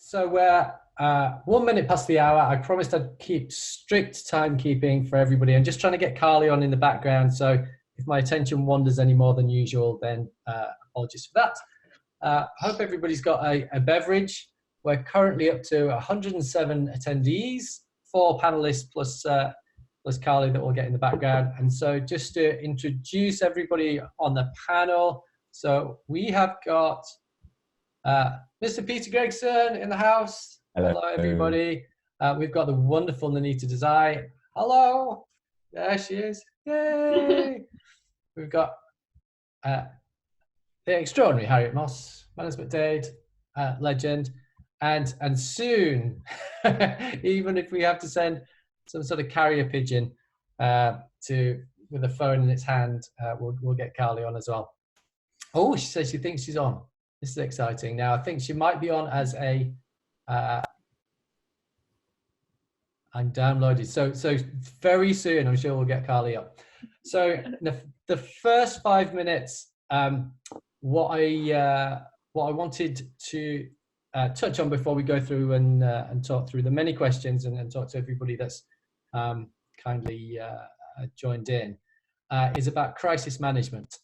So we're 1 minute past the hour. I promised I'd keep strict timekeeping for everybody. I'm just trying to get Carly on in the background. So if my attention wanders any more than usual, then apologies for that. Hope everybody's got a beverage. We're currently up to 107 attendees, 4 panelists plus Carly that we'll get in the background. And so just to introduce everybody on the panel. So we have got Mr. Peter Gregson in the house. Hello everybody. We've got the wonderful Nainita Desai. Hello. There she is. Yay. We've got the extraordinary Harriet Moss, management aide, legend. And soon, even if we have to send some sort of carrier pigeon with a phone in its hand, we'll get Carly on as well. Oh, she says she thinks she's on. This is exciting. Now, I think she might be on as a, I'm downloaded. So very soon, I'm sure we'll get Carly up. So the first 5 minutes, what I wanted to touch on before we go through and talk through the many questions and talk to everybody that's kindly joined in, is about crisis management.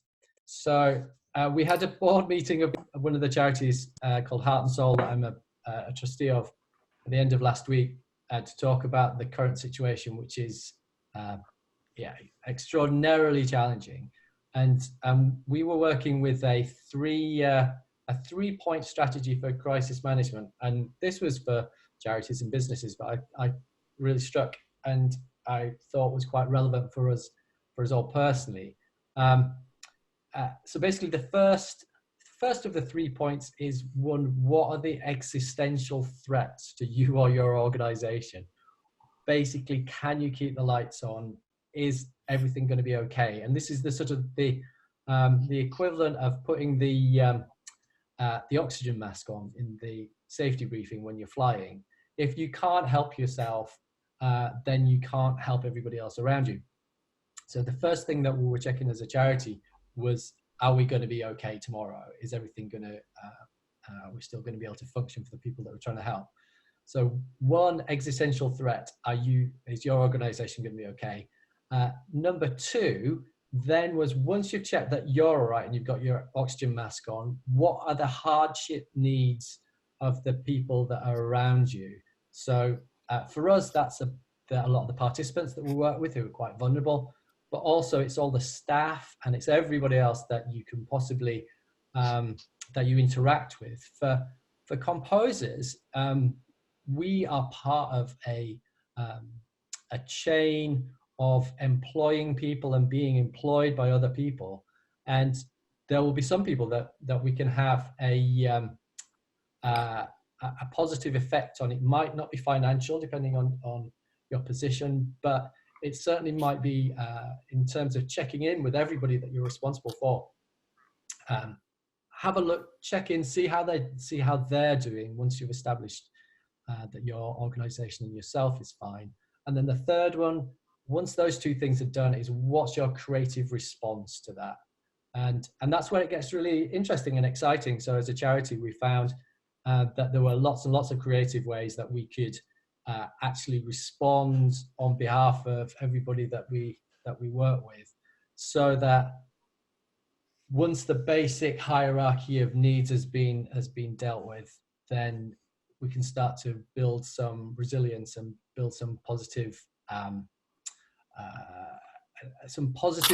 So we had a board meeting of one of the charities called Heart and Soul that I'm a trustee of at the end of last week to talk about the current situation, which is extraordinarily challenging. And we were working with a three-point strategy for crisis management. And this was for charities and businesses, but I really struck and I thought was quite relevant for us all personally. So basically the first of the 3 points is one, what are the existential threats to you or your organization? Basically, can you keep the lights on? Is everything going to be okay? And this is the sort of the equivalent of putting the oxygen mask on in the safety briefing when you're flying. If you can't help yourself, then you can't help everybody else around you. So the first thing that we were checking as a charity was, are we going to be okay tomorrow? Is everything going to, we're still going to be able to function for the people that we're trying to help? So one existential threat, is your organization going to be okay? Number 2, then was, once you've checked that you're all right and you've got your oxygen mask on, what are the hardship needs of the people that are around you? So for us, that's a lot of the participants that we work with who are quite vulnerable, but also it's all the staff and it's everybody else that you can possibly, that you interact with. For composers, we are part of a chain of employing people and being employed by other people. And there will be some people that we can have a positive effect on. It might not be financial, depending on your position, but it certainly might be in terms of checking in with everybody that you're responsible for. Have a look, check in, see how they're doing once you've established that your organization and yourself is fine. And then the third one, once those 2 things are done, is what's your creative response to that? And that's where it gets really interesting and exciting. So as a charity, we found that there were lots and lots of creative ways that we could actually respond on behalf of everybody that we work with, so that once the basic hierarchy of needs has been dealt with, then we can start to build some resilience and build some positive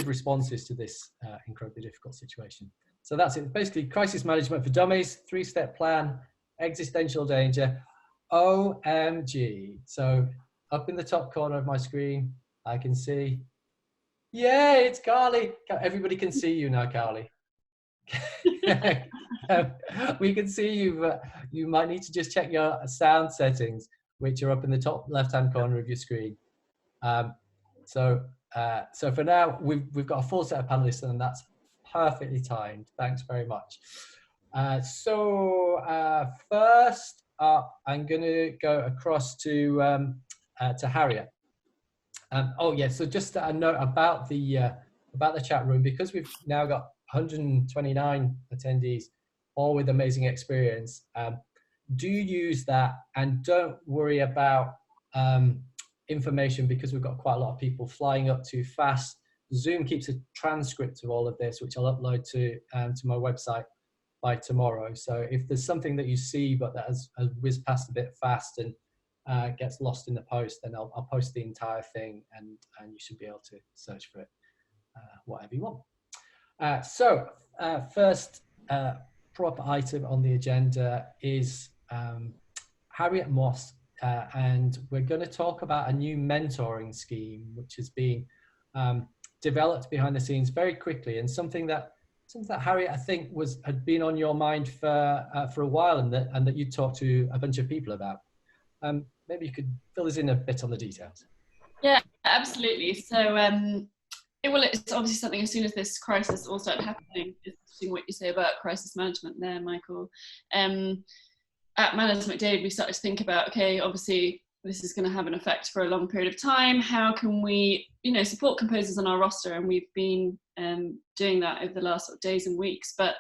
responses to this incredibly difficult situation. So that's it. Basically, crisis management for dummies, 3-step plan, existential danger, OMG. So up in the top corner of my screen, I can see, yay, it's Carly. Everybody can see you now, Carly. We can see you, but you might need to just check your sound settings, which are up in the top left-hand corner of your screen. So for now, we've got a full set of panelists, and that's perfectly timed. Thanks very much. First up, I'm going to go across to Harriet. So just a note about the chat room, because we've now got 129 attendees, all with amazing experience. do use that, and don't worry about information, because we've got quite a lot of people flying up too fast. Zoom keeps a transcript of all of this, which I'll upload to my website by tomorrow. So if there's something that you see but that has whizzed past a bit fast and gets lost in the post, then I'll post the entire thing, and you should be able to search for it whatever you want. First proper item on the agenda is Harriet Moss, and we're going to talk about a new mentoring scheme which has been developed behind the scenes very quickly, and something that Harriet, I think, had been on your mind for a while, and that you talked to a bunch of people about. Maybe you could fill us in a bit on the details. Yeah, absolutely. So it's obviously something, as soon as this crisis all started happening, interesting what you say about crisis management there, Michael. At Management David, we started to think about, okay, obviously this is going to have an effect for a long period of time. How can we, support composers on our roster? And we've been doing that over the last days and weeks. But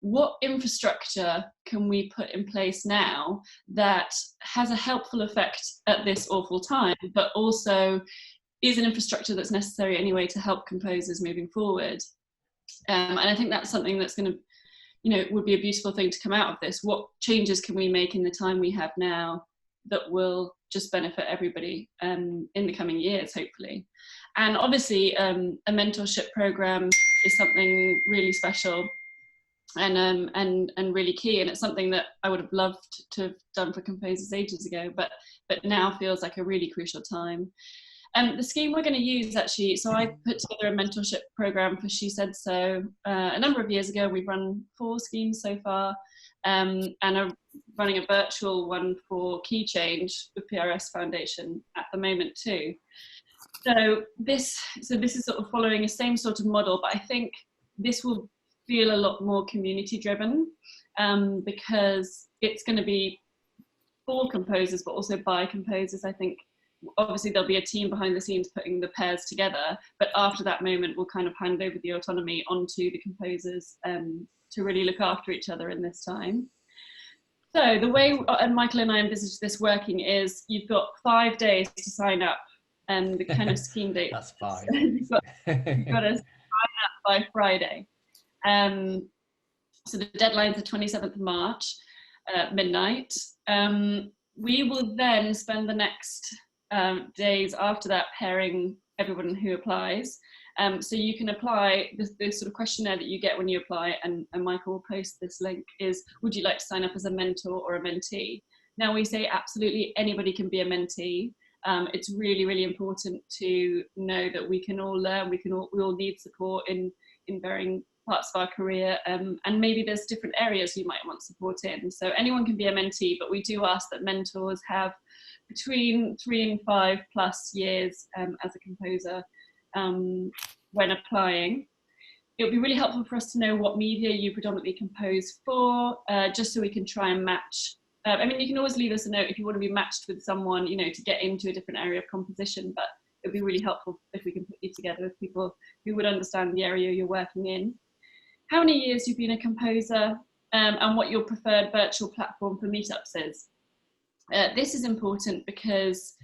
what infrastructure can we put in place now that has a helpful effect at this awful time, but also is an infrastructure that's necessary anyway to help composers moving forward? And I think that's something that's going to, would be a beautiful thing to come out of this. What changes can we make in the time we have now that will just benefit everybody in the coming years, hopefully? And obviously, a mentorship program is something really special and really key, and it's something that I would have loved to have done for composers ages ago, but now feels like a really crucial time. The scheme we're going to use, actually, so I put together a mentorship program for She Said So a number of years ago. We've run 4 schemes so far, and are running a virtual one for Key Change with PRS Foundation at the moment too. So this is sort of following the same sort of model, but I think this will feel a lot more community driven, because it's going to be for composers but also by composers. I think obviously there'll be a team behind the scenes putting the pairs together, but after that moment we'll kind of hand over the autonomy onto the composers to really look after each other in this time. So the way Michael and I envisage this working is you've got 5 days to sign up, and the kind of scheme date. That's 5. you've got to sign up by Friday. So the deadline's the 27th of March, midnight. We will then spend the next days after that pairing everyone who applies. So you can apply, the sort of questionnaire that you get when you apply, and Michael will post this link, is would you like to sign up as a mentor or a mentee? Now we say absolutely anybody can be a mentee. It's really, really important to know that we can all learn, we all need support in varying parts of our career, and maybe there's different areas you might want support in. So anyone can be a mentee, but we do ask that mentors have between 3 and 5 plus years as a composer when applying. It would be really helpful for us to know what media you predominantly compose for, just so we can try and match. I mean, you can always leave us a note if you want to be matched with someone, to get into a different area of composition, but it would be really helpful if we can put you together with people who would understand the area you're working in. How many years you've been a composer, and what your preferred virtual platform for meetups is. This is important because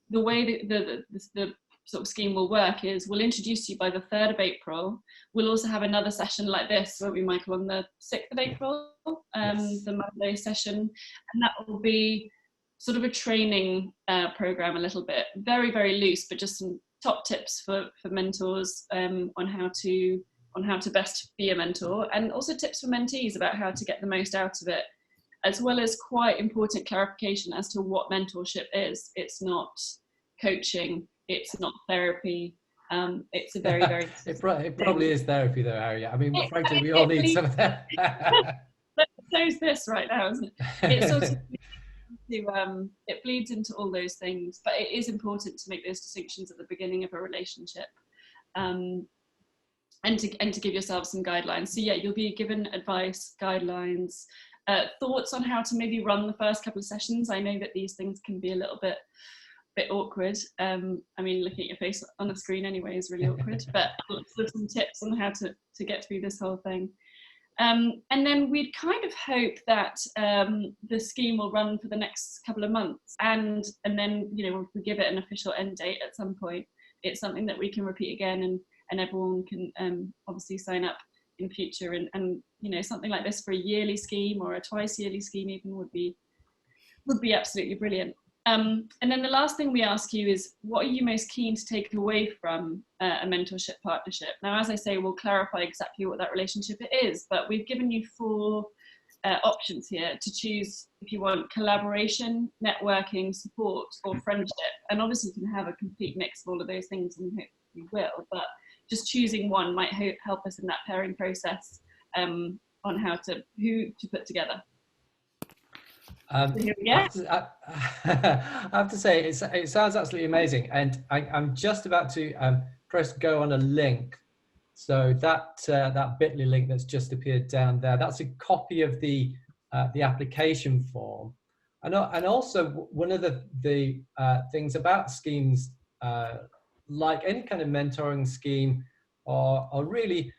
the way the sort of scheme will work is we'll introduce you by the 3rd of April. We'll also have another session like this, won't we, Michael, on the 6th of April, yes. The Monday session, and that will be sort of a training program, a little bit, very, very loose, but just some top tips for mentors on how to best be a mentor, and also tips for mentees about how to get the most out of it, as well as quite important clarification as to what mentorship is. It's not coaching, it's not therapy, it's a very, very... it probably is therapy though, Harriet. I mean, frankly, we all need some of that. So is this right now, isn't it? It's sort of... it bleeds into all those things, but it is important to make those distinctions at the beginning of a relationship, and to give yourself some guidelines. So yeah, you'll be given advice, guidelines, thoughts on how to maybe run the first couple of sessions. I know that these things can be a little bit awkward. I mean, looking at your face on the screen anyway is really awkward, but sort of some tips on how to get through this whole thing. And then we'd kind of hope that the scheme will run for the next couple of months, and then, you know, if we give it an official end date at some point, it's something that we can repeat again, and everyone can obviously sign up in future, and you know, something like this for a yearly scheme or a twice yearly scheme even would be absolutely brilliant. And then the last thing we ask you is, what are you most keen to take away from a mentorship partnership? Now, as I say, we'll clarify exactly what that relationship is, but we've given you 4 options here to choose if you want: collaboration, networking, support, or friendship. And obviously you can have a complete mix of all of those things, and we will, but just choosing one might help us in that pairing process on who to put together. I have to say, it sounds absolutely amazing, and I'm just about to press go on a link. So that bit.ly link that's just appeared down there, that's a copy of the application form. And also one of the things about schemes, like any kind of mentoring scheme, are really,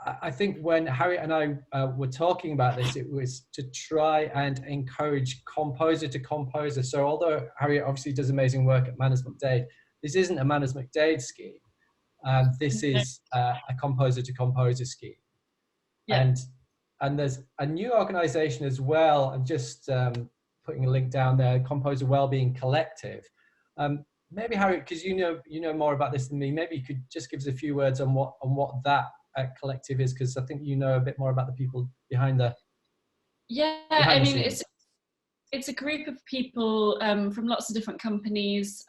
I think when Harriet and I were talking about this, it was to try and encourage composer to composer. So although Harriet obviously does amazing work at Manners McDade, this isn't a Manners McDade scheme. This is a composer to composer scheme. Yeah. And there's a new organization as well. I'm just putting a link down there, Composer Wellbeing Collective. Maybe Harriet, because you know more about this than me, maybe you could just give us a few words on what that collective is, because I think you know a bit more about the people behind the it's a group of people from lots of different companies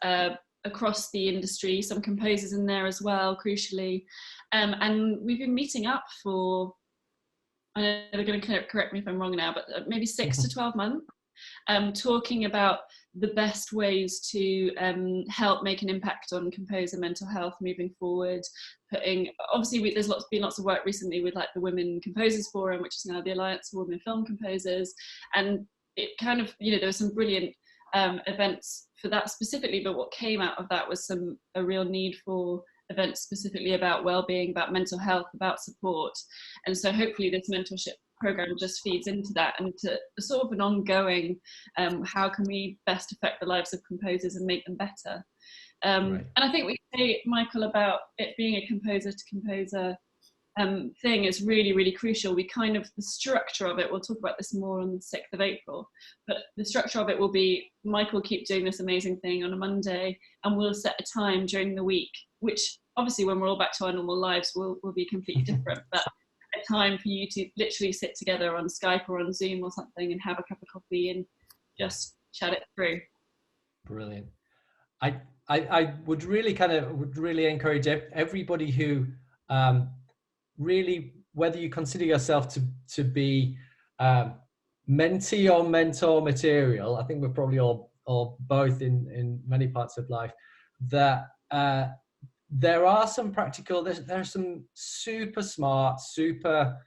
across the industry, some composers in there as well, crucially, and we've been meeting up for, I know they're going to correct me if I'm wrong now, but maybe 6 to 12 months, talking about the best ways to help make an impact on composer mental health moving forward. Obviously there's been lots of work recently with like the Women Composers Forum, which is now the Alliance for Women Film Composers, and it kind of, you know, there were some brilliant events for that specifically, but what came out of that was a real need for events specifically about well-being, about mental health, about support. And so hopefully this mentorship program just feeds into that, and to sort of an ongoing how can we best affect the lives of composers and make them better. Right. And I think we say, Michael, about it being a composer to composer thing is really, really crucial. The structure of it, we'll talk about this more on the 6th of April, but the structure of it will be, Michael keep doing this amazing thing on a Monday, and we'll set a time during the week, which obviously when we're all back to our normal lives will be completely different, but a time for you to literally sit together on Skype or on Zoom or something and have a cup of coffee and just chat it through. Brilliant. I would really encourage everybody who really, whether you consider yourself to be mentee or mentor material, I think we're probably all both in many parts of life, that there are some practical, there are some super smart, super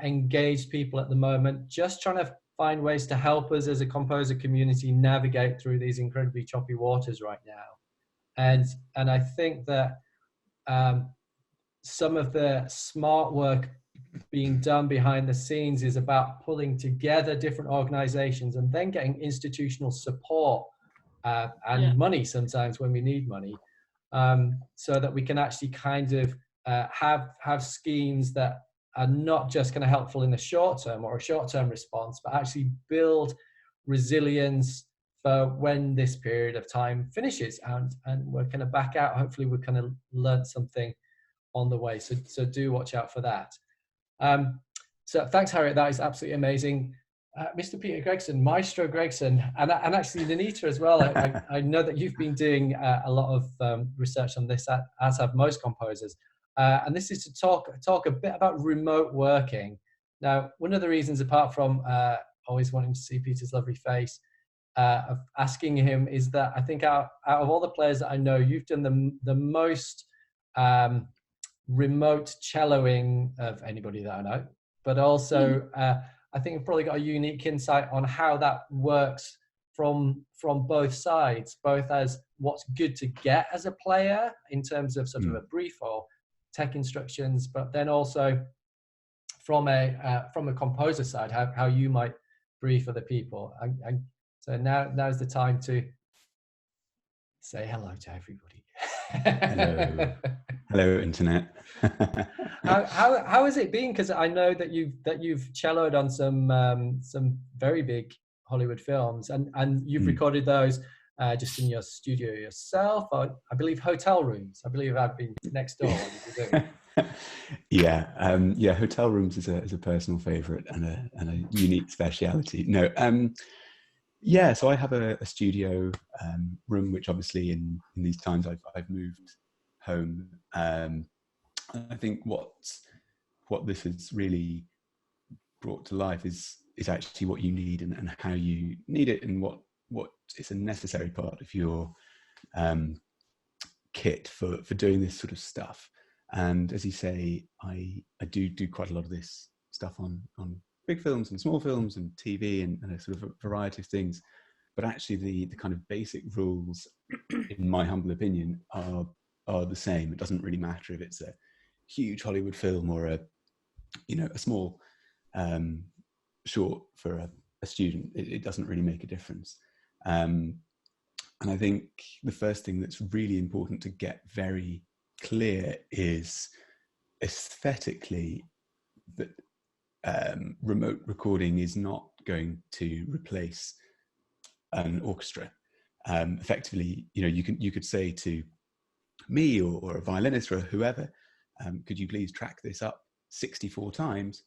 engaged people at the moment just trying to find ways to help us as a composer community navigate through these incredibly choppy waters right now. And I think that some of the smart work being done behind the scenes is about pulling together different organizations and then getting institutional support and money sometimes when we need money, so that we can actually kind of have schemes that are not just kind of helpful in the short term or a short-term response, but actually build resilience for when this period of time finishes, and we're kind of back out. Hopefully we've kind of learned something on the way, so do watch out for that. So thanks, Harriet, that is absolutely amazing. Mr. Peter Gregson, Maestro Gregson, and actually Nainita as well. I know that you've been doing a lot of research on this, as have most composers. And this is to talk a bit about remote working. Now, one of the reasons, apart from always wanting to see Peter's lovely face, of asking him, is that I think out of all the players that I know, you've done the most remote celloing of anybody that I know, but also I think you've probably got a unique insight on how that works from both sides, both as what's good to get as a player in terms of sort of a brief or tech instructions, but then also from a composer side, how you might brief other people. And so now's the time to say hello to everybody. Hello, internet. how has it been? Because I know that you've celloed on some very big Hollywood films, and you've recorded those just in your studio yourself, or I believe hotel rooms. I believe I've been next door. Yeah, hotel rooms is a personal favourite and a unique speciality. No, yeah, so I have a studio room, which obviously in these times I've moved home. I think what this has really brought to life is actually what you need and how you need it, and what is a necessary part of your kit for doing this sort of stuff. And as you say, I do quite a lot of this stuff on big films and small films and TV and a sort of a variety of things. But actually the kind of basic rules, in my humble opinion, are the same. It doesn't really matter if it's a huge Hollywood film or a small short for a student. It doesn't really make a difference. And I think the first thing that's really important to get very clear is aesthetically that remote recording is not going to replace an orchestra. Effectively, you could say to me or a violinist or whoever, could you please track this up 64 times?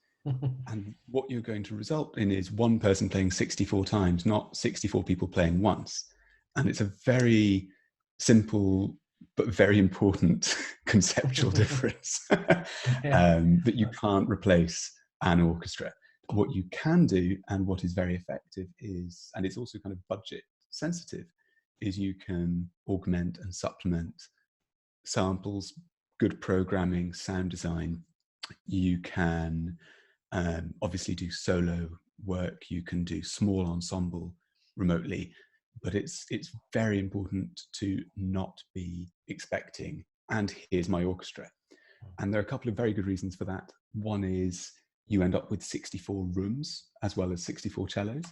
And what you're going to result in is one person playing 64 times, not 64 people playing once. And it's a very simple but very important conceptual difference that you can't replace an orchestra. What you can do, and what is very effective is, and it's also kind of budget sensitive, is you can augment and supplement samples, good programming, sound design. You can obviously do solo work, you can do small ensemble remotely, but it's very important to not be expecting, and here's my orchestra. And there are a couple of very good reasons for that. One is you end up with 64 rooms as well as 64 cellos.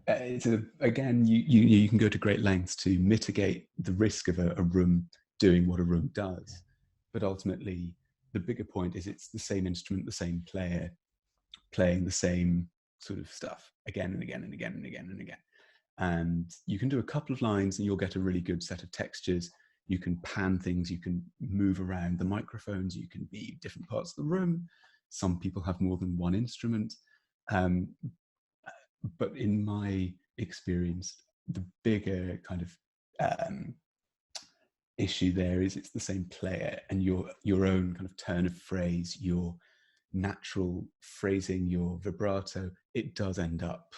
It's again, you can go to great lengths to mitigate the risk of a room doing what a room does. But ultimately, the bigger point is it's the same instrument, the same player, playing the same sort of stuff again and again and again and again and again. And you can do a couple of lines and you'll get a really good set of textures. You can pan things, you can move around the microphones, you can be different parts of the room. Some people have more than one instrument. But in my experience, the bigger kind of issue there is it's the same player, and your own kind of turn of phrase, your natural phrasing, your vibrato, it does end up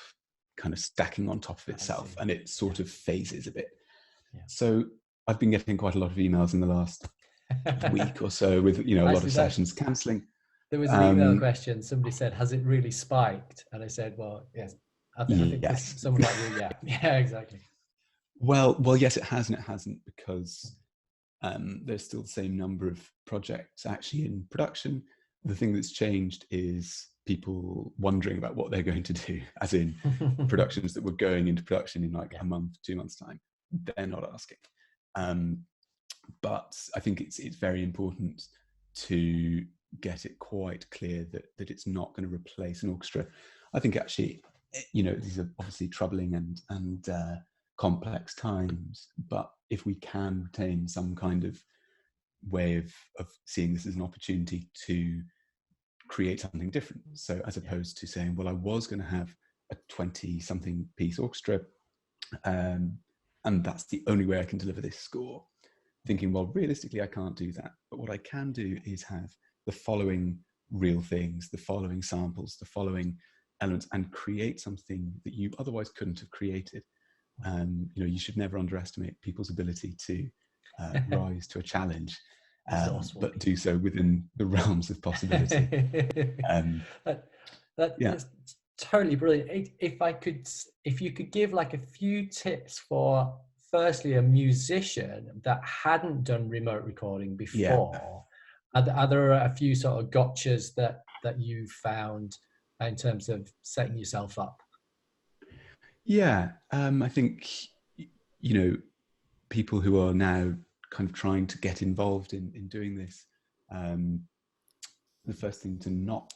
kind of stacking on top of itself, and it sort of phases a bit. So I've been getting quite a lot of emails in the last week or so with a lot of sessions cancelling. There was an email question. Somebody said, "Has it really spiked?" And I said, "Well, yes. I think yes. someone like you, yeah, exactly." Well, yes, it has and it hasn't, because there's still the same number of projects actually in production. The thing that's changed is people wondering about what they're going to do, as in productions that were going into production in like a month, 2 months' time. They're not asking. But I think it's very important to get it quite clear that it's not going to replace an orchestra. I think actually, these are obviously troubling and complex times, but if we can retain some kind of way of seeing this as an opportunity to create something different. So as opposed to saying, well, I was going to have a 20-something piece orchestra, and that's the only way I can deliver this score. Thinking, well, realistically, I can't do that. But what I can do is have the following real things, the following samples, the following elements, and create something that you otherwise couldn't have created. You should never underestimate people's ability to rise to a challenge, but do so within the realms of possibility. That's totally brilliant. If you could give like a few tips for, firstly, a musician that hadn't done remote recording before, Are there a few sort of gotchas that you found in terms of setting yourself up? Yeah, I think, you know, people who are now kind of trying to get involved in doing this, the first thing to not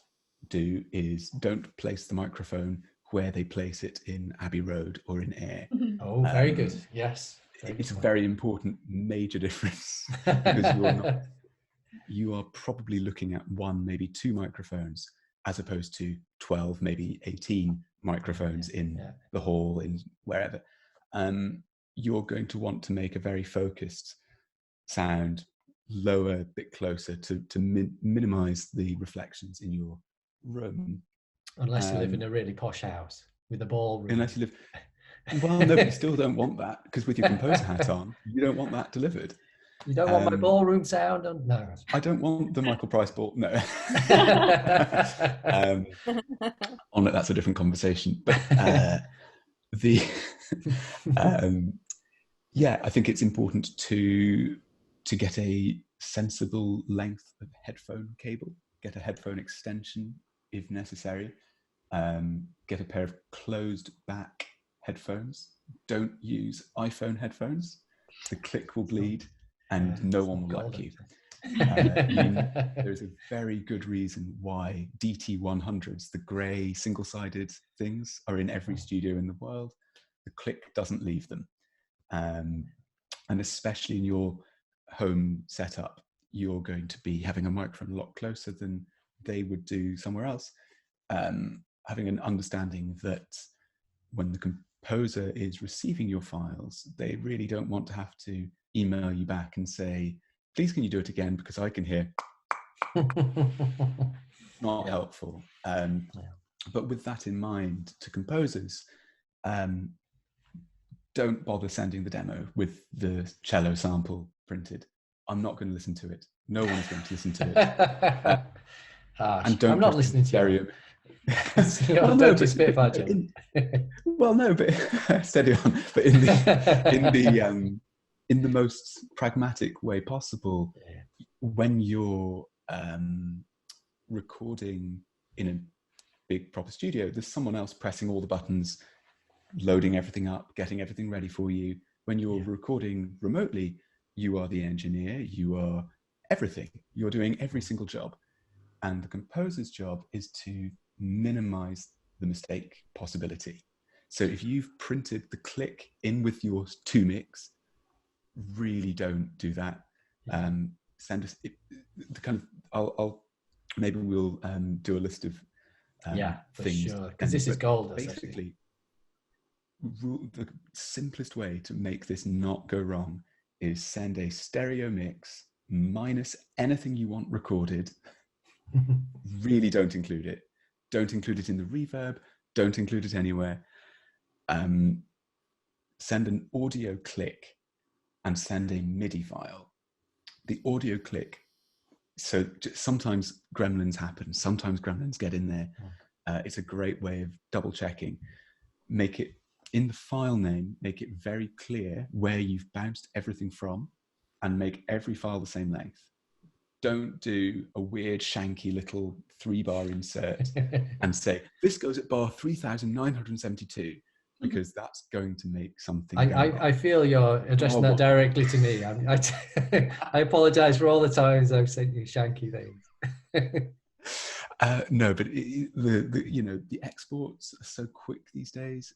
do is don't place the microphone where they place it in Abbey Road or in Air. Oh, very good. Yes. It's a very important major difference, because you are probably looking at 1, maybe 2 microphones, as opposed to 12, maybe 18 microphones in the hall, in wherever. You're going to want to make a very focused sound, lower, a bit closer, to minimize the reflections in your room. Unless you live in a really posh house with a ballroom. Unless you live... Well, no, but you still don't want that, because with your composer hat on, you don't want that delivered. You don't want my ballroom sound on? No. I don't want the Michael Price ball. No. On it, that's a different conversation. But yeah, I think it's important to get a sensible length of headphone cable, get a headphone extension if necessary, get a pair of closed back headphones. Don't use iPhone headphones. The click will bleed and no one will like you. There's a very good reason why DT100s, the grey single-sided things, are in every studio in the world. The click doesn't leave them. And especially in your home setup, you're going to be having a microphone a lot closer than they would do somewhere else. Having an understanding that when the composer is receiving your files, they really don't want to have to email you back and say, please can you do it again, because I can hear. Not helpful. But with that in mind, to composers, don't bother sending the demo with the cello sample printed. I'm not going to listen to it. No one's going to listen to it. And don't, I'm not listening to you. Well, no, don't spit about it. Well, no, but steady on. But in the most pragmatic way possible, when you're recording in a big proper studio, there's someone else pressing all the buttons, loading everything up, getting everything ready for you. When you're recording remotely, you are the engineer, you are everything. You're doing every single job. And the composer's job is to minimize the mistake possibility. So if you've printed the click in with your 2 mix, really don't do that. Send us the kind of, I'll maybe we'll do a list of things. Sure, because this is gold. Basically, the simplest way to make this not go wrong is send a stereo mix minus anything you want recorded. Really don't include it. Don't include it in the reverb. Don't include it anywhere. Send an audio click and send a MIDI file. The audio click, so sometimes gremlins happen. Sometimes gremlins get in there. It's a great way of double checking. Make it, in the file name, make it very clear where you've bounced everything from, and make every file the same length. Don't do a weird shanky little 3-bar insert and say, this goes at bar 3,972, because that's going to make something. I feel you're addressing that directly to me. I apologize for all the times I've sent you shanky things. No, but the exports are so quick these days.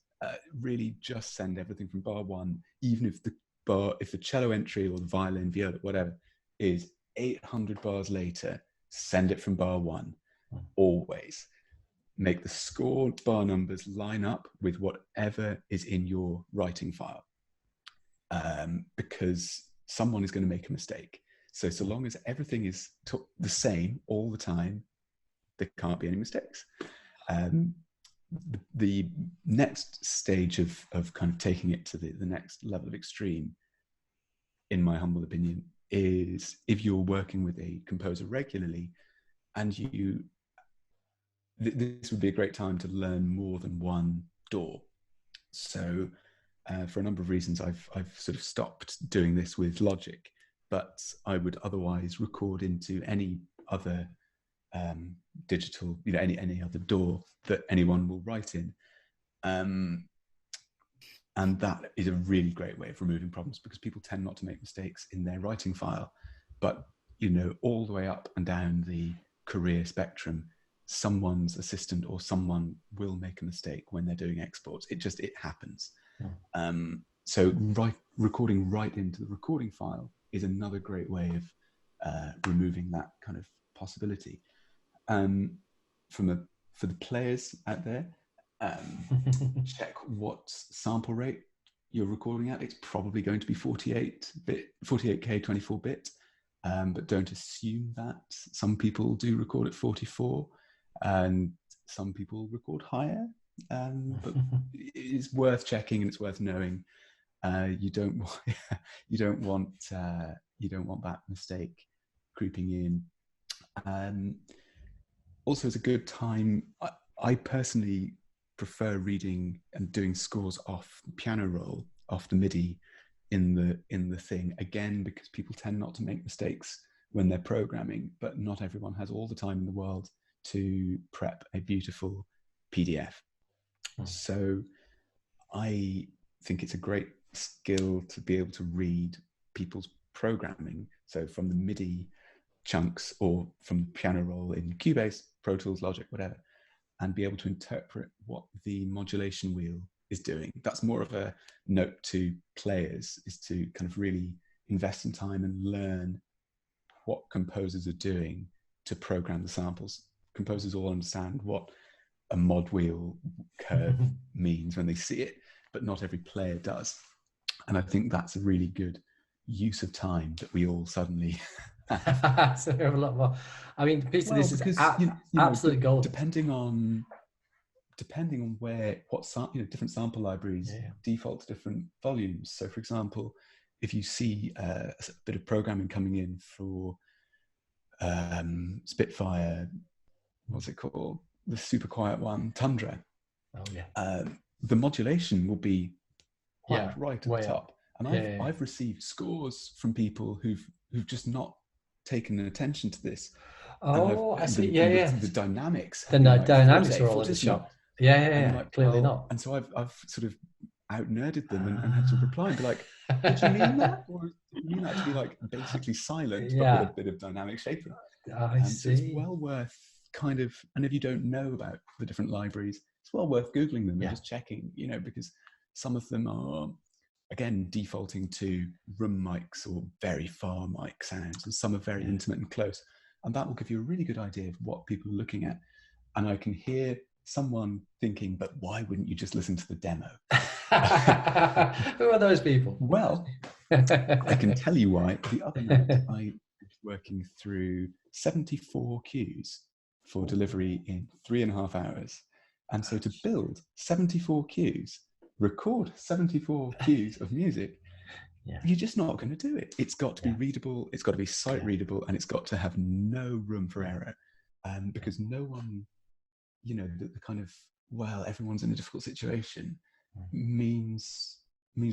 Really just send everything from bar 1, even if the cello entry or the violin, viola, whatever, is 800 bars later, send it from bar 1. Always make the score bar numbers line up with whatever is in your writing file, because someone is going to make a mistake. So long as everything is the same all the time, there can't be any mistakes. The next stage of kind of taking it to the next level of extreme, in my humble opinion, is if you're working with a composer regularly, and this would be a great time to learn more than one DAW. So for a number of reasons, I've sort of stopped doing this with Logic, but I would otherwise record into any other digital, any other DAW that anyone will write in. And that is a really great way of removing problems, because people tend not to make mistakes in their writing file. But, all the way up and down the career spectrum, someone's assistant or someone will make a mistake when they're doing exports. It happens. Yeah. So recording right into the recording file is another great way of removing that kind of possibility. For the players out there, check what sample rate you're recording at. It's probably going to be 48K 24-bit, but don't assume that. Some people do record at 44, and some people record higher, but it's worth checking and it's worth knowing. You don't want that mistake creeping in. Also, it's a good time. I personally prefer reading and doing scores off the piano roll, off the MIDI in the thing, again, because people tend not to make mistakes when they're programming, but not everyone has all the time in the world to prep a beautiful PDF. So I think it's a great skill to be able to read people's programming. So from the MIDI chunks or from the piano roll in Cubase, Pro Tools, Logic, whatever, and be able to interpret what the modulation wheel is doing. That's more of a note to players, is to kind of really invest some time and learn what composers are doing to program the samples. Composers all understand what a mod wheel curve means when they see it, but not every player does. And I think that's a really good use of time that we all suddenly so we have a lot more. I mean, this is absolute gold. Depending on different sample libraries default to different volumes. So, for example, if you see a bit of programming coming in for Spitfire, what's it called? The super quiet one, Tundra. Oh yeah. The modulation will be right at the top. Up. And I've received scores from people who've just not taken attention to this. Oh, I see. The dynamics. The dynamics are all in the shop. Yeah. Like, clearly not. And so I've sort of out-nerded them and had to reply and be like, did you mean that? Or did you mean that to be like basically silent, but with a bit of dynamic shaping? I see. So it's well worth kind of, and if you don't know about the different libraries, it's well worth Googling them and just checking, because some of them are, again, defaulting to room mics or very far mic sounds, and some are very intimate and close. And that will give you a really good idea of what people are looking at. And I can hear someone thinking, but why wouldn't you just listen to the demo? Who are those people? Well, I can tell you why. The other night, I was working through 74 cues for delivery in 3.5 hours. And so to build 74 cues, record 74 cues of music, you're just not going to do it. It's got to be readable, it's got to be sight readable, and it's got to have no room for error. Because no one, the kind of, well, everyone's in a difficult situation means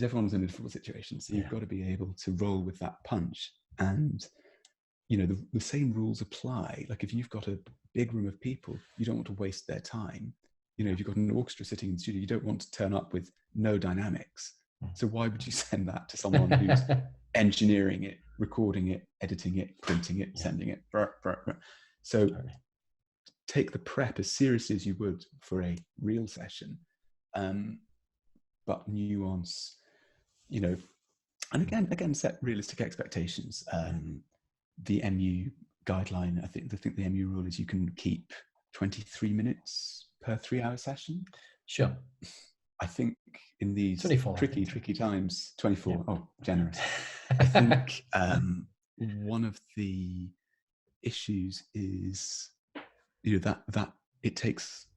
everyone's in a difficult situation. So you've got to be able to roll with that punch. And, the same rules apply. Like if you've got a big room of people, you don't want to waste their time. If you've got an orchestra sitting in the studio, you don't want to turn up with no dynamics. So why would you send that to someone who's engineering it, recording it, editing it, printing it, sending it? So take the prep as seriously as you would for a real session, but nuance, and again, set realistic expectations. The MU guideline, I think the MU rule is you can keep 23 minutes per 3-hour session. Sure. I think in these 24, tricky times, 24, generous. I think one of the issues is, that it takes,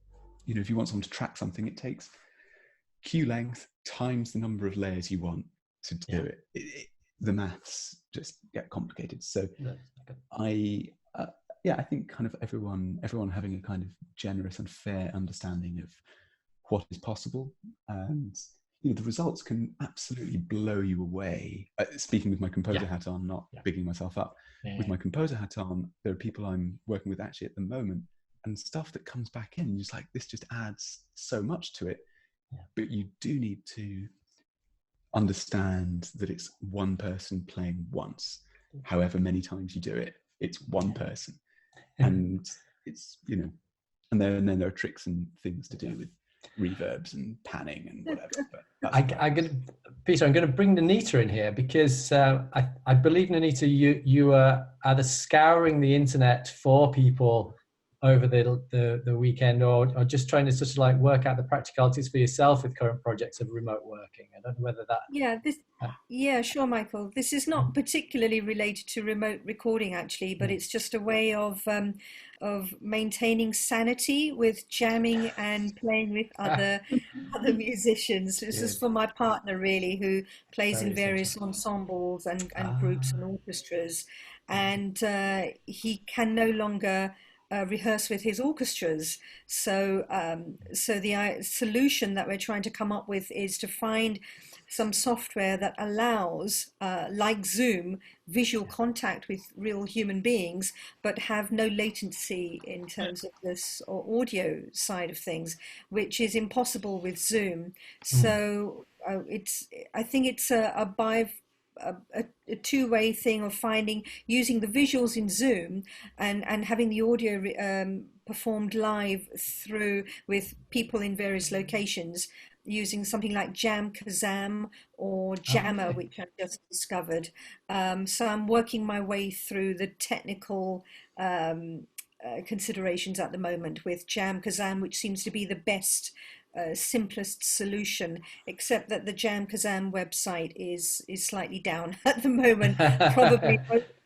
if you want someone to track something, it takes cue length times the number of layers you want to do it. The maths just get complicated. So I think kind of everyone having a kind of generous and fair understanding of what is possible, and the results can absolutely blow you away. Speaking with my composer hat on, not bigging myself up. With my composer hat on, there are people I'm working with actually at the moment, and stuff that comes back in, just like, this just adds so much to it. But you do need to understand that it's one person playing once. However many times you do it, it's one person. And it's, and then there are tricks and things to do with reverbs and panning and whatever. But Peter, I'm going to bring Nainita in here, because I believe, Nainita, you are either scouring the internet for people over the weekend, or just trying to sort of like work out the practicalities for yourself with current projects of remote working. I don't know whether that... Sure, Michael. This is not particularly related to remote recording, actually, but it's just a way of maintaining sanity with jamming and playing with other musicians. This is for my partner, really, who plays in various ensembles and groups and orchestras, and he can no longer rehearse with his orchestras. So the solution that we're trying to come up with is to find some software that allows, like Zoom, visual contact with real human beings, but have no latency in terms of this audio side of things, which is impossible with Zoom. So I think it's a two-way thing of using the visuals in Zoom and having the audio performed live through with people in various locations, using something like Jam Kazam or Jammer, which I've just discovered. So I'm working my way through the technical considerations at the moment with Jam Kazam, which seems to be the best simplest solution, except that the Jam Kazam website is slightly down at the moment,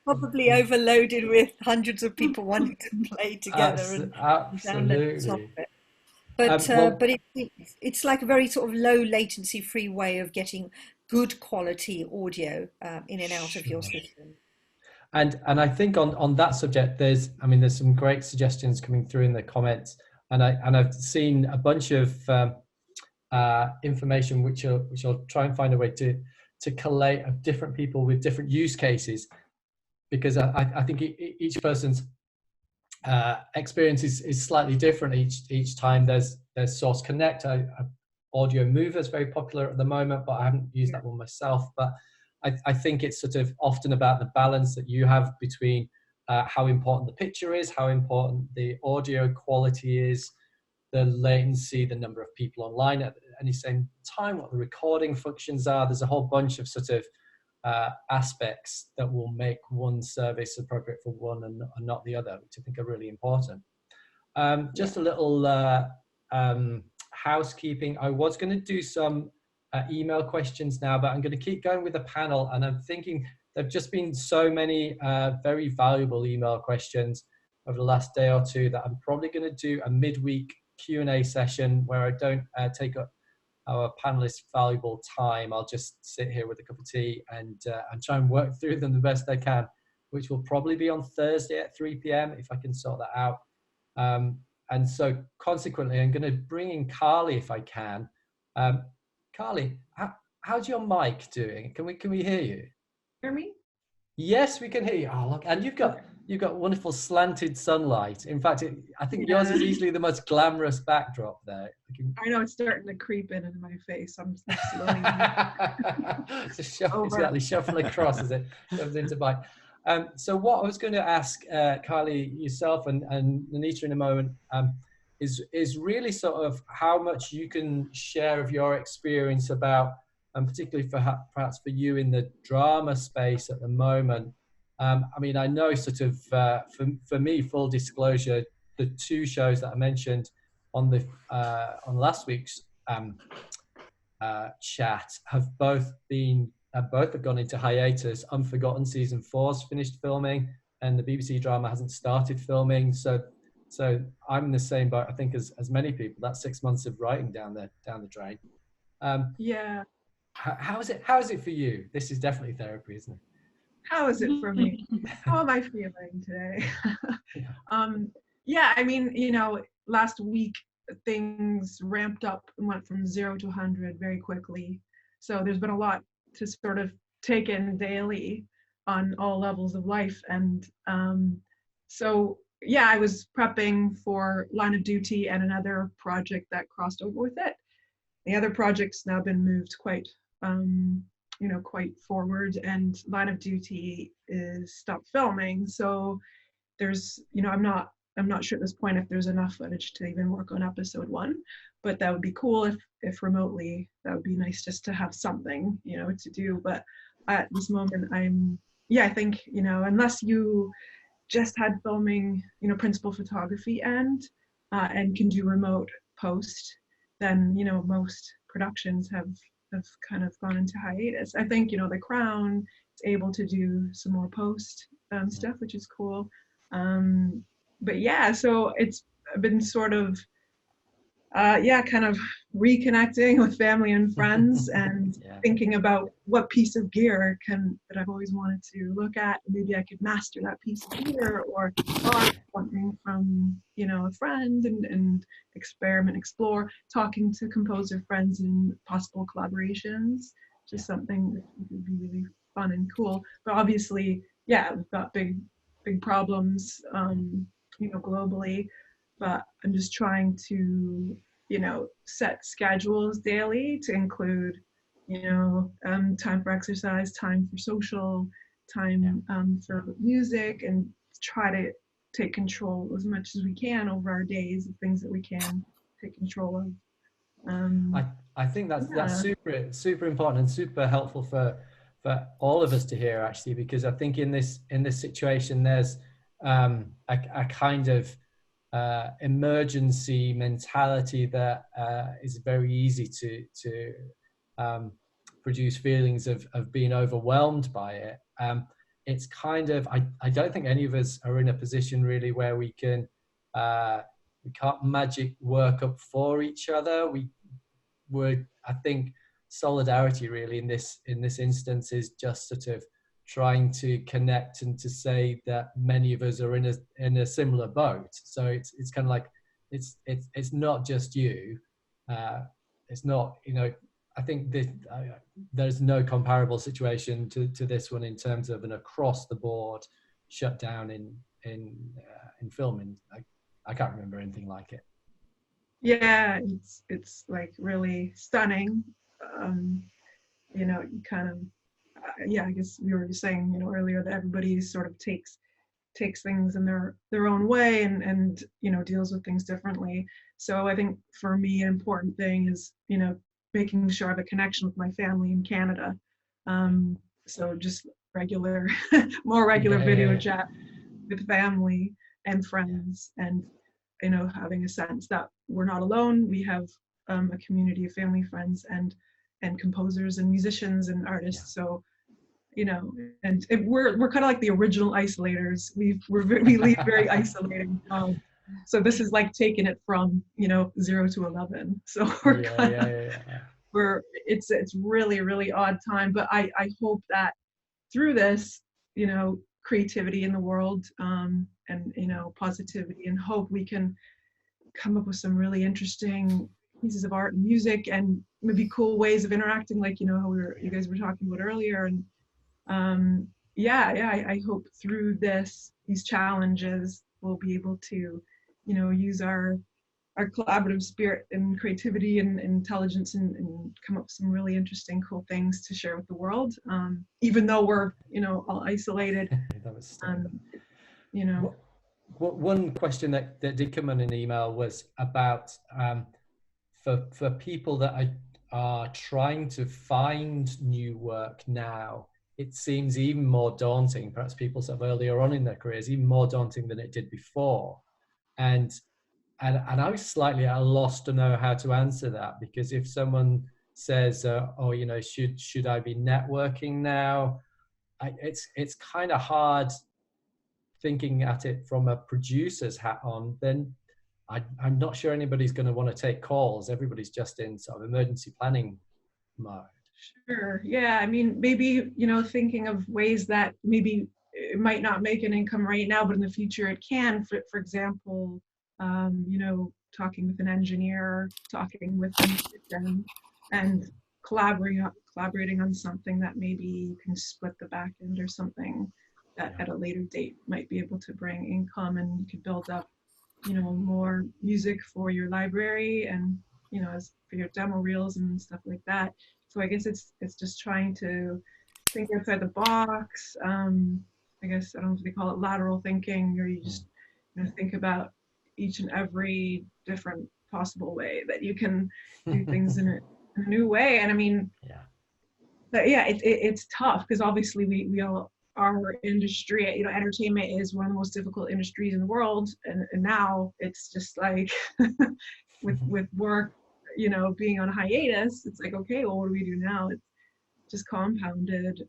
probably overloaded with hundreds of people wanting to play together and download software. But it's like a very sort of low latency free way of getting good quality audio in and out of your system. And I think on that subject, there's some great suggestions coming through in the comments. And I've seen a bunch of information which I'll try and find a way to collate of different people with different use cases, because I think each person's experience is slightly different each time. There's Source Connect, Audio Mover is very popular at the moment, but I haven't used that one myself. But I think it's sort of often about the balance that you have between how important the picture is, how important the audio quality is, the latency, the number of people online at any same time, what the recording functions are. There's a whole bunch of sort of aspects that will make one service appropriate for one and not the other, which I think are really important. Just a little housekeeping. I was going to do some email questions now, but I'm going to keep going with the panel, and I'm thinking there've just been so many very valuable email questions over the last day or two that I'm probably going to do a midweek Q&A session where I don't take up our panelists' valuable time. I'll just sit here with a cup of tea and try and work through them the best I can, which will probably be on Thursday at 3 p.m. if I can sort that out. And so consequently, I'm going to bring in Carly if I can. Carly, how's your mic doing? Can we hear you? Hear me? Yes, we can hear you. Oh, look, and you've got wonderful slanted sunlight. In fact, I think yours is easily the most glamorous backdrop there. I know, it's starting to creep in my face. I'm slowly. Exactly, shuffle across as it comes into bite. So what I was going to ask Carly, yourself and Nainita in a moment, is really sort of how much you can share of your experience about, and particularly perhaps for you in the drama space at the moment. I know sort of for me, full disclosure, the two shows that I mentioned on last week's chat have both gone into hiatus. Unforgotten season 4's finished filming, and the BBC drama hasn't started filming. So I'm in the same boat, I think, as many people. That's 6 months of writing down the drain. Yeah. How is it for you? This is definitely therapy, isn't it? How is it for me? How am I feeling today? Last week things ramped up and went from 0 to 100 very quickly. So there's been a lot to sort of take in daily on all levels of life. And so, yeah, I was prepping for Line of Duty and another project that crossed over with it. The other project's now been moved quite, quite forward, and Line of Duty is stopped filming. So there's, I'm not sure at this point if there's enough footage to even work on episode 1, but that would be cool if remotely. That would be nice just to have something, to do. But at this moment, I think, unless you just had filming, principal photography and can do remote post, then, most productions have kind of gone into hiatus. I think, The Crown is able to do some more post stuff, which is cool. But yeah, so it's been sort of, kind of reconnecting with family and friends and thinking about what piece of gear that I've always wanted to look at. Maybe I could master that piece of gear, or something from, a friend, and experiment, explore, talking to composer friends and possible collaborations, just something that would be really fun and cool. But obviously, we've got big problems, globally, but I'm just trying to, set schedules daily to include, time for exercise, time for social, time for music, and try to take control as much as we can over our days of things that we can take control of. I think that's super important and super helpful for all of us to hear, actually, because I think in this situation there's a kind of emergency mentality that is very easy to produce feelings of being overwhelmed by it. It's kind of, I don't think any of us are in a position really where we can't magic work up for each other. I think solidarity really in this instance is just sort of trying to connect and to say that many of us are in a similar boat. So it's kind of like it's not just you. It's not, I think there's no comparable situation to this one in terms of an across the board shutdown in filming. I can't remember anything like it. Yeah, it's like really stunning. You kind of, I guess we were saying, earlier, that everybody sort of takes things in their own way, and deals with things differently. So I think for me, an important thing is, making sure I have a connection with my family in Canada. So just more regular video chat with family and friends, and having a sense that we're not alone. We have a community of family, friends, and composers and musicians and artists. So and we're kind of like the original isolators. We lead very isolating. So this is like taking it from 0 to 11. So we're it's really, really odd time. But I hope that through this, creativity in the world, and positivity and hope, we can come up with some really interesting pieces of art and music, and maybe cool ways of interacting, like how you guys were talking about earlier. And I hope through these challenges we'll be able to use our collaborative spirit and creativity and intelligence, and come up with some really interesting, cool things to share with the world, even though we're all isolated. One question that did come in an email was about for people that are trying to find new work now. It seems even more daunting, perhaps people sort of earlier on in their careers, even more daunting than it did before. And I was slightly at a loss to know how to answer that, because if someone says, should I be networking now? It's kind of hard thinking at it from a producer's hat on. Then I'm not sure anybody's going to want to take calls. Everybody's just in sort of emergency planning mode. Sure. Yeah. I mean, maybe, thinking of ways that maybe it might not make an income right now, but in the future it can. For example, talking with an engineer, talking with a musician, and collaborating on something that maybe you can split the back end or something that at a later date might be able to bring income, and you could build up, more music for your library and, as for your demo reels and stuff like that. So I guess it's just trying to think outside the box. I guess, I don't know if they call it lateral thinking, where you just think about each and every different possible way that you can do things in a new way. And I mean, it's tough because obviously we all, our industry, entertainment is one of the most difficult industries in the world, and now it's just like with work, being on hiatus, it's like, okay, well, what do we do now? It's just compounded.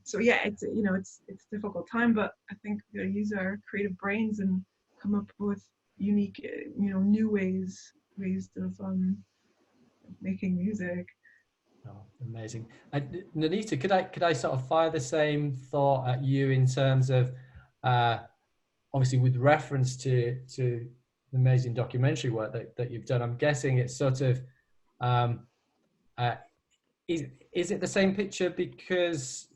So yeah, it's it's a difficult time, but I think we gotta use our creative brains and come up with unique, new ways of making music. Oh, amazing. Nainita, could I sort of fire the same thought at you in terms of, obviously with reference to the amazing documentary work that you've done? I'm guessing it's sort of, is it the same picture because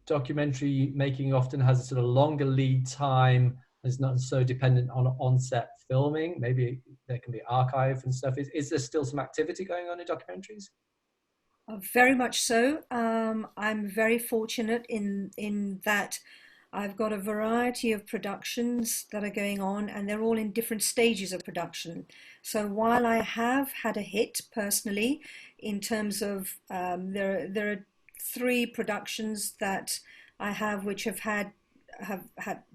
documentary making often has a sort of longer lead time, is not so dependent on on-set filming? Maybe there can be archive and stuff. Is there still some activity going on in documentaries? Very much so. I'm very fortunate in that I've got a variety of productions that are going on, and they're all in different stages of production. So while I have had a hit personally, in terms of there are 3 productions that I have which have had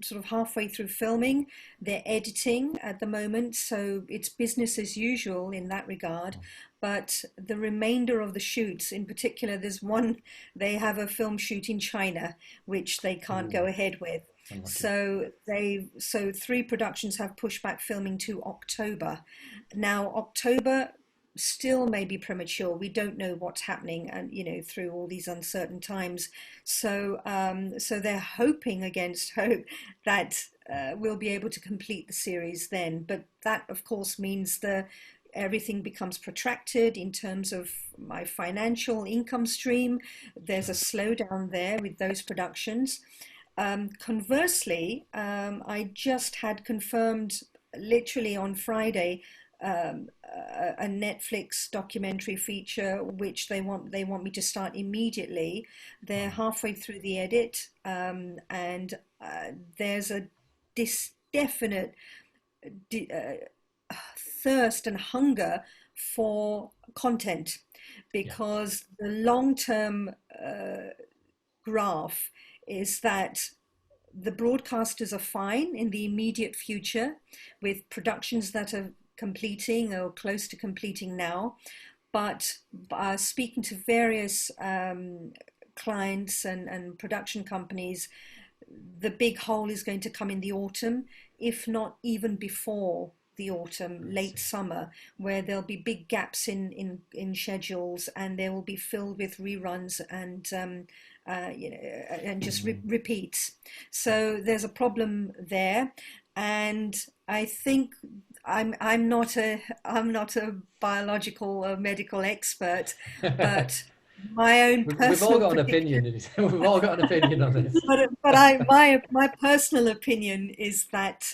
sort of halfway through filming. They're editing at the moment, so it's business as usual in that regard. But the remainder of the shoots, in particular, there's one, they have a film shoot in China which they can't go ahead with. So 3 productions have pushed back filming to October. Now October still may be premature. We don't know what's happening, and through all these uncertain times. So they're hoping against hope that we'll be able to complete the series then. But that, of course, means everything becomes protracted in terms of my financial income stream. There's a slowdown there with those productions. Conversely, I just had confirmed literally on Friday a Netflix documentary feature which they want me to start immediately. They're halfway through the edit, and there's a definite thirst and hunger for content, because the long-term graph is that the broadcasters are fine in the immediate future with productions that are completing or close to completing now, but speaking to various clients and production companies, the big hole is going to come in the autumn, if not even before the autumn, late summer, where there'll be big gaps in schedules, and they will be filled with reruns and and just repeats. So there's a problem there, and I think I'm not a biological or medical expert, but my own personal we've all got an opinion. We've all got an opinion on this. But my personal opinion is that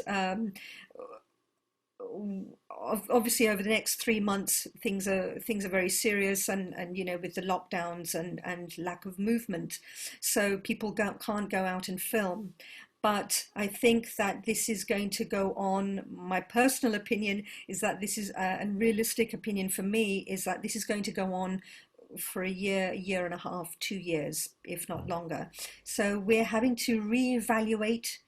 obviously over the next 3 months things are very serious, and with the lockdowns and lack of movement, so people can't go out and film. But I think that this is going to go on. My personal opinion is that this is a realistic opinion for me, is that this is going to go on for a year and a half, 2 years, if not longer. So we're having to reevaluate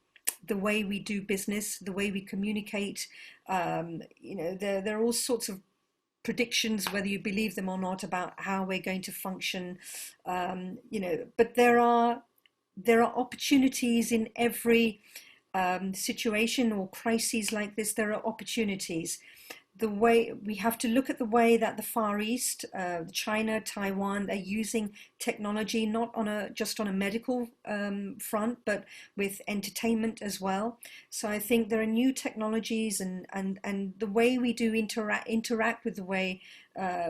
the way we do business, the way we communicate. There are all sorts of predictions, whether you believe them or not, about how we're going to function. But there are opportunities in every situation or crises like this. There are opportunities. the way we have to look at the way that the Far East, China, Taiwan, they're using technology not just on a medical front, but with entertainment as well. So I think there are new technologies, and the way we do interact with the way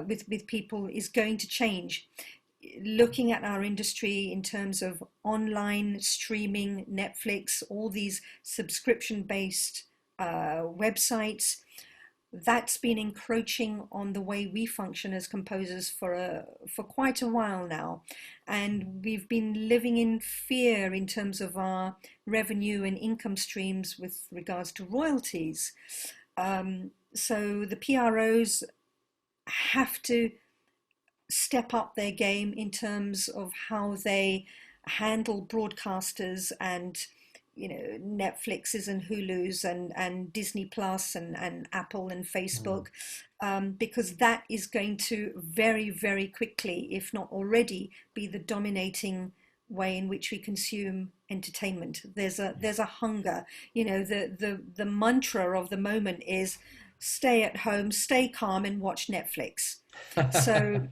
with people is going to change. Looking at our industry in terms of online streaming, Netflix, all these subscription-based websites, that's been encroaching on the way we function as composers for quite a while now, and we've been living in fear in terms of our revenue and income streams with regards to royalties. So the PROs have to step up their game in terms of how they handle broadcasters and Netflixes and Hulus and Disney Plus and Apple and Facebook, because that is going to very, very quickly, if not already, be the dominating way in which we consume entertainment. There's a hunger. The mantra of the moment is stay at home, stay calm, and watch Netflix. So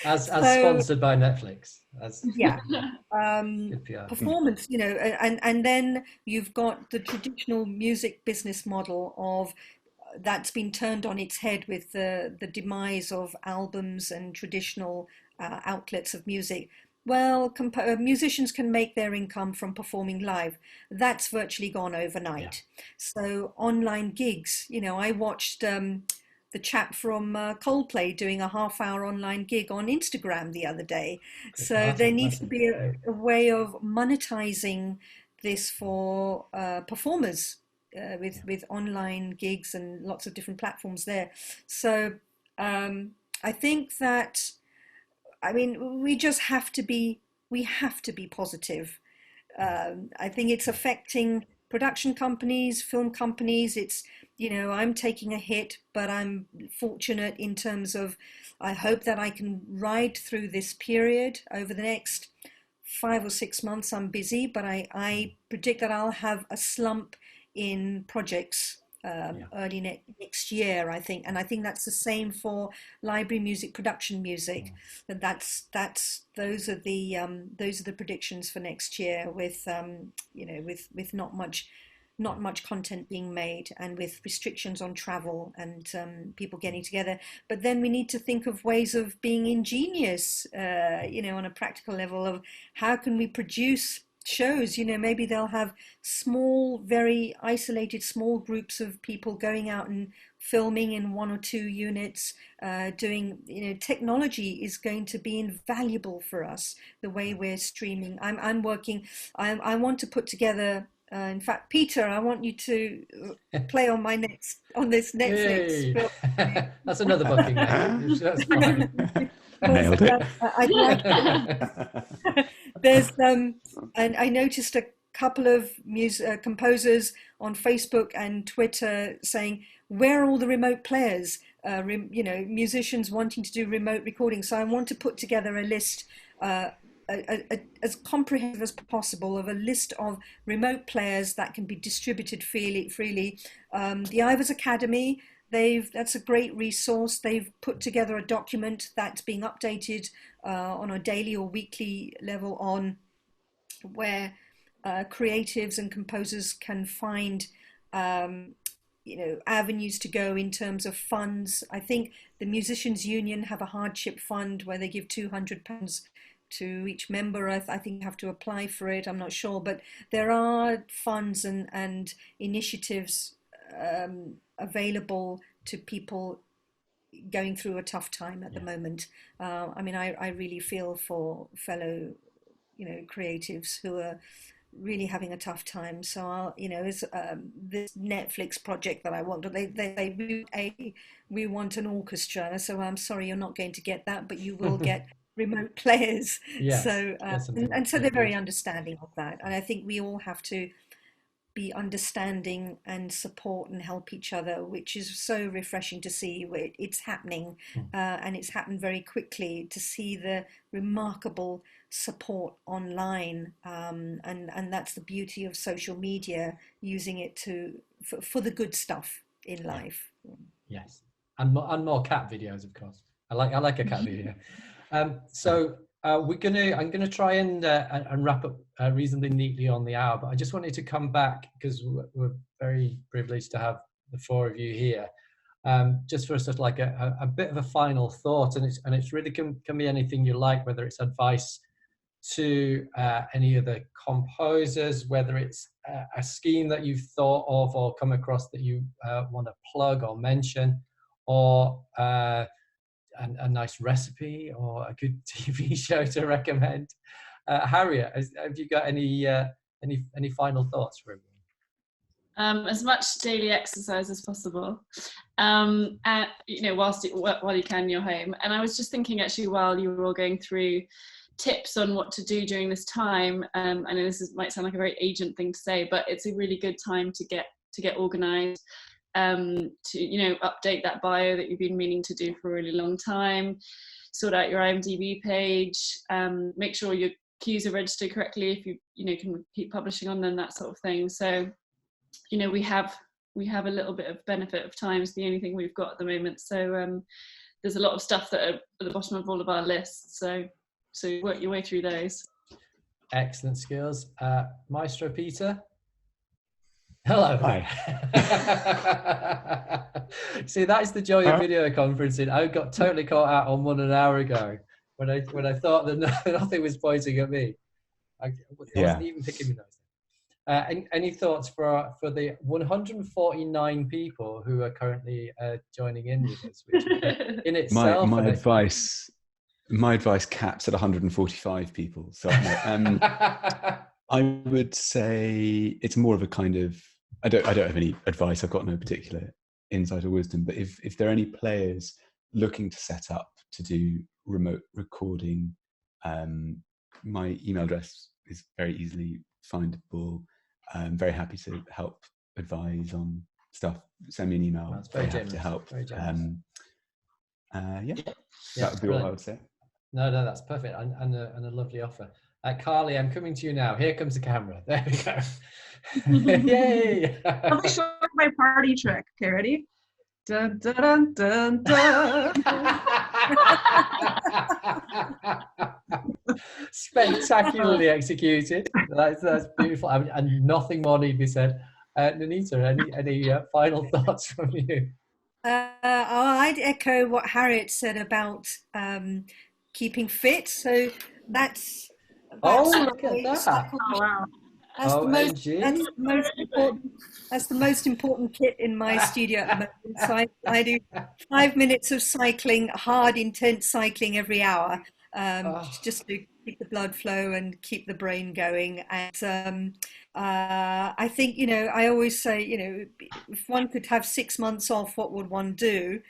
as sponsored by Netflix. Performance, and then you've got the traditional music business model of that's been turned on its head with the demise of albums and traditional outlets of music. Well, musicians can make their income from performing live. That's virtually gone overnight. So online gigs, I watched the chap from Coldplay doing a half-hour online gig on Instagram the other day. So there needs to be a way of monetizing this for performers with online gigs and lots of different platforms there. So I think that, we just have to be positive. I think it's affecting production companies, film companies. It's, I'm taking a hit, but I'm fortunate in terms of, I hope that I can ride through this period over the next 5 or 6 months. I'm busy, but I predict that I'll have a slump in projects early next year, I think. And I think that's the same for library music, production music. Those are the predictions for next year, with with not much content being made, and with restrictions on travel and people getting together. But then we need to think of ways of being ingenious, on a practical level, of how can we produce shows. Maybe they'll have small, very isolated small groups of people going out and filming in 1 or 2 units, doing, technology is going to be invaluable for us, the way we're streaming. I'm working, I want to put together, in fact, Peter, I want you to play on this Netflix film. That's another booking. That's fine. Nailed it. I'd like there's and I noticed a couple of composers on Facebook and Twitter saying, where are all the remote players? Musicians wanting to do remote recording. So I want to put together a list, as comprehensive as possible, of a list of remote players that can be distributed freely. The Ivers Academy, that's a great resource. They've put together a document that's being updated on a daily or weekly level, on where creatives and composers can find avenues to go in terms of funds. I think the Musicians Union have a hardship fund where they give £200 to each member. I think you have to apply for it, I'm not sure, but there are funds and initiatives available to people going through a tough time at the moment. I really feel for fellow creatives who are really having a tough time. So it's this Netflix project that I want. We want an orchestra. So I'm sorry, you're not going to get that, but you will get remote players. Yes, so so they're very understanding of that, and I think we all have to be understanding and support and help each other, which is so refreshing to see. It's happening, and it's happened very quickly, to see the remarkable support online, and that's the beauty of social media, using it for the good stuff in life. Yes, and more cat videos, of course. I like a cat video. So I'm gonna try and wrap up reasonably neatly on the hour, but I just wanted to come back because we're very privileged to have the four of you here. Just for sort of like a bit of a final thought, and it's really can be anything you like, whether it's advice to any of the composers, whether it's a scheme that you've thought of or come across that you want to plug or mention, or a nice recipe or a good TV show to recommend. Harriet, have you got any final thoughts for everyone? As much daily exercise as possible, and while you can, you're home. And I was just thinking, actually, while you were all going through tips on what to do during this time, I know this might sound like a very agent thing to say, but it's a really good time to get organized, to update that bio that you've been meaning to do for a really long time, sort out your IMDb page, make sure your cues are registered correctly if you can keep publishing on them, that sort of thing. So we have a little bit of benefit of time. It's the only thing we've got at the moment. So there's a lot of stuff that are at the bottom of all of our lists. So work your way through those. Excellent skills. Maestro Peter. Hello. Hi. See, that is the joy of video conferencing. I got totally caught out on one an hour ago when I thought that nothing was pointing at me. I wasn't even picking my nose. Any thoughts for the 149 people who are currently joining in with us? Which in itself, my advice caps at 145 people. So I would say it's more of a kind of, I don't have any advice. I've got no particular insight or wisdom. But if there are any players looking to set up to do remote recording, my email address is very easily findable. I'm very happy to help advise on stuff. Send me an email. That's very generous. To help. Very generous. That would be all I would say. No, that's perfect, and a lovely offer. Carly, I'm coming to you now. Here comes the camera. There we go. Yay! Let me show you my party trick. Okay, ready? Dun, dun, dun, dun, dun. Spectacularly executed. That's beautiful, and nothing more need be said. Nainita, any final thoughts from you? I'd echo what Harriet said about keeping fit. So that's look at that. Oh, wow. That's the most important kit in my studio at the moment. So I do 5 minutes of cycling, hard, intense cycling every hour, just to keep the blood flow and keep the brain going. And I think, I always say, if one could have 6 months off, what would one do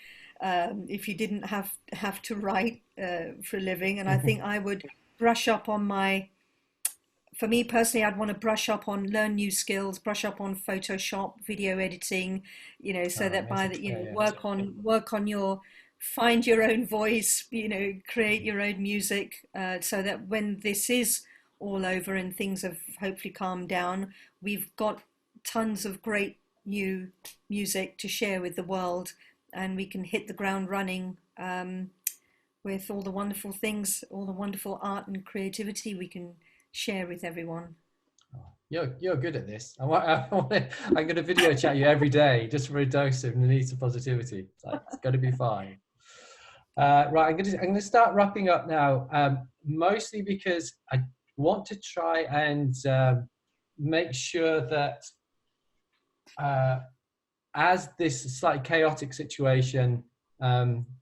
if you didn't have to write for a living? And I think I would brush up on for me personally, I'd want to learn new skills, brush up on Photoshop, video editing, so that work on your, find your own voice, create your own music, so that when this is all over and things have hopefully calmed down, we've got tons of great new music to share with the world, and we can hit the ground running with all the wonderful things, all the wonderful art and creativity we can share with everyone. You're good at this. I'm going to video chat you every day just for a dose of Nainita positivity. It's going to be fine. Right, I'm going to start wrapping up now, mostly because I want to try and make sure that as this slightly chaotic situation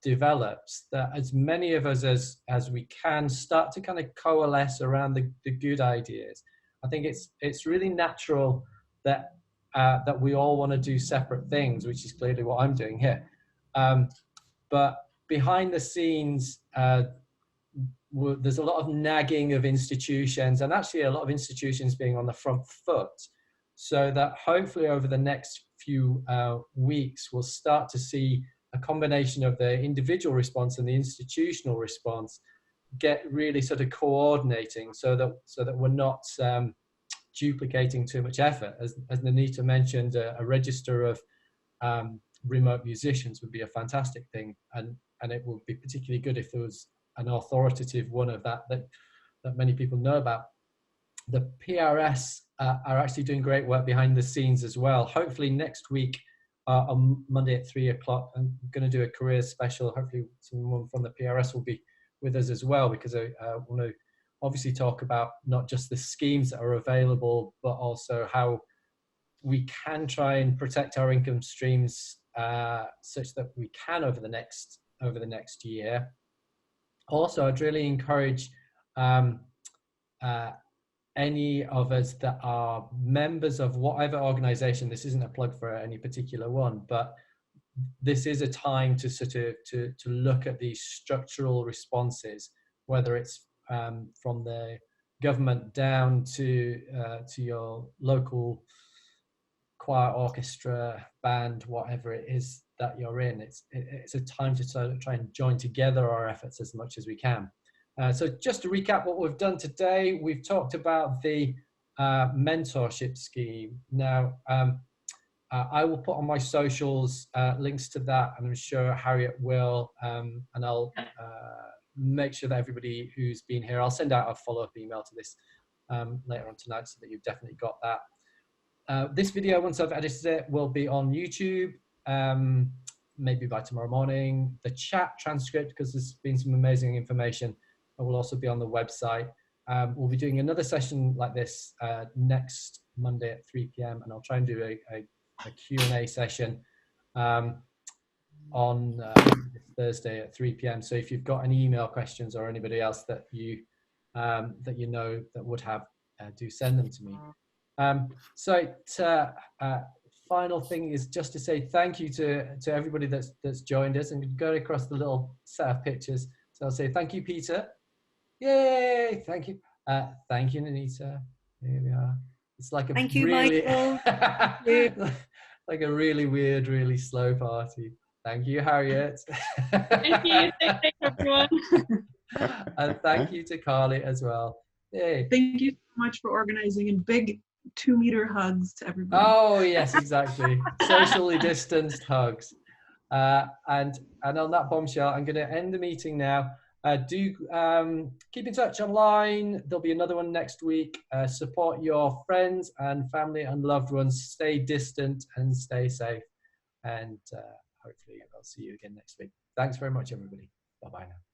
develops, that as many of us as we can start to kind of coalesce around the good ideas. I think it's really natural that that we all want to do separate things, which is clearly what I'm doing here. But behind the scenes, there's a lot of nagging of institutions, and actually a lot of institutions being on the front foot, so that hopefully over the next few weeks we'll start to see a combination of the individual response and the institutional response get really sort of coordinating, so that we're not duplicating too much effort. As Nainita mentioned, a register of remote musicians would be a fantastic thing, and it would be particularly good if there was an authoritative one of that many people know about. The PRS are actually doing great work behind the scenes as well. Hopefully next week on Monday at 3 o'clock, I'm going to do a careers special. Hopefully someone from the PRS will be with us as well, because I want to obviously talk about not just the schemes that are available, but also how we can try and protect our income streams such that we can over the next year. Also, I'd really encourage any of us that are members of whatever organization, this isn't a plug for any particular one, but this is a time to sort of to look at these structural responses, whether it's from the government down to your local choir, orchestra, band, whatever it is that you're in. It's a time to sort of try and join together our efforts as much as we can. So just to recap what we've done today, we've talked about the mentorship scheme. Now, I will put on my socials links to that, and I'm sure Harriet will, and I'll make sure that everybody who's been here, I'll send out a follow-up email to this later on tonight, so that you've definitely got that. This video, once I've edited it, will be on YouTube, maybe by tomorrow morning. The chat transcript, because there's been some amazing information, will also be on the website. We'll be doing another session like this next Monday at 3 p.m. and I'll try and do a Q&A session on Thursday at 3 p.m. So if you've got any email questions or anybody else that you know that would have, do send them to me. Final thing is just to say thank you to everybody that's joined us, and go across the little set of pictures. So I'll say thank you, Peter. Yay! Thank you. Thank you, Nainita. Here we are. It's like a Thank you, really, Michael. like a really weird, really slow party. Thank you, Harriet. Thank you. Thanks, everyone. And thank you to Carly as well. Yay. Thank you so much for organizing, and big 2-meter hugs to everybody. Oh yes, exactly. Socially distanced hugs. And on that bombshell, I'm going to end the meeting now. Do keep in touch online. There'll be another one next week. Support your friends and family and loved ones. Stay distant and stay safe. And hopefully I'll see you again next week. Thanks very much, everybody. Bye-bye now.